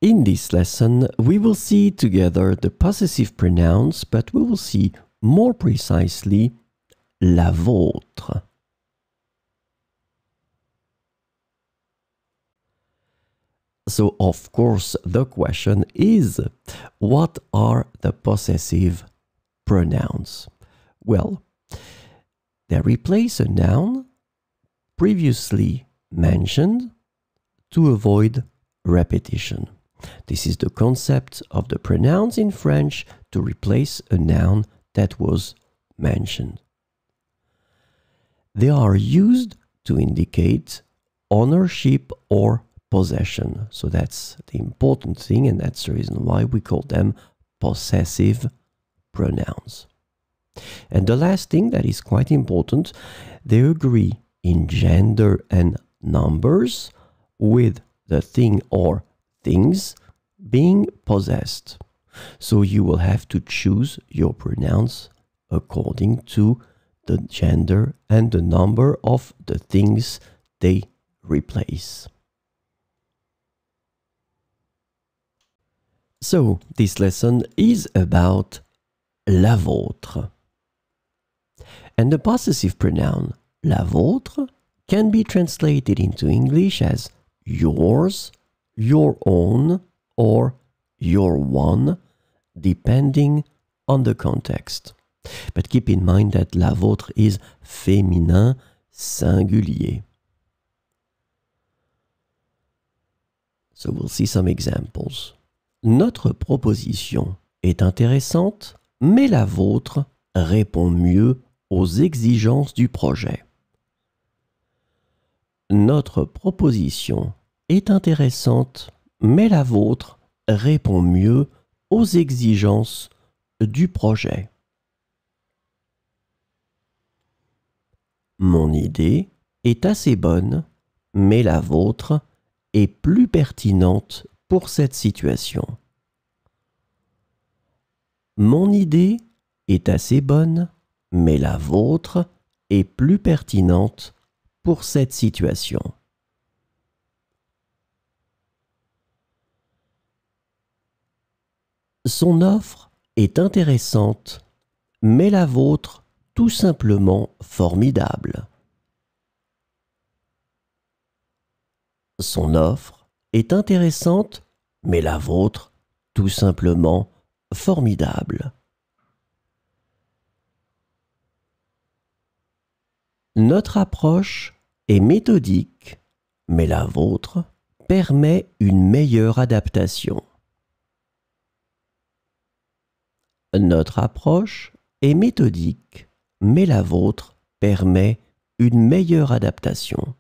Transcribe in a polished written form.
In this lesson, we will see together the possessive pronouns, but we will see more precisely la vôtre. So, of course, the question is, what are the possessive pronouns? Well, they replace a noun previously mentioned to avoid repetition. This is the concept of the pronouns in French to replace a noun that was mentioned. They are used to indicate ownership or possession. So that's the important thing, and that's the reason why we call them possessive pronouns. And the last thing that is quite important, they agree in gender and numbers with the thing or things being possessed. So you will have to choose your pronouns according to the gender and the number of the things they replace. So this lesson is about la vôtre. And the possessive pronoun la vôtre can be translated into English as yours, your own, or your one, depending on the context. But keep in mind that la vôtre is féminin singulier. So we'll see some examples. Notre proposition est intéressante, mais la vôtre répond mieux aux exigences du projet. Notre proposition est intéressante, mais la vôtre répond mieux aux exigences du projet. Mon idée est assez bonne, mais la vôtre est plus pertinente pour cette situation. Mon idée est assez bonne, mais la vôtre est plus pertinente pour cette situation. Son offre est intéressante, mais la vôtre tout simplement formidable. Son offre est intéressante, mais la vôtre tout simplement formidable. Notre approche est méthodique, mais la vôtre permet une meilleure adaptation. Notre approche est méthodique, mais la vôtre permet une meilleure adaptation.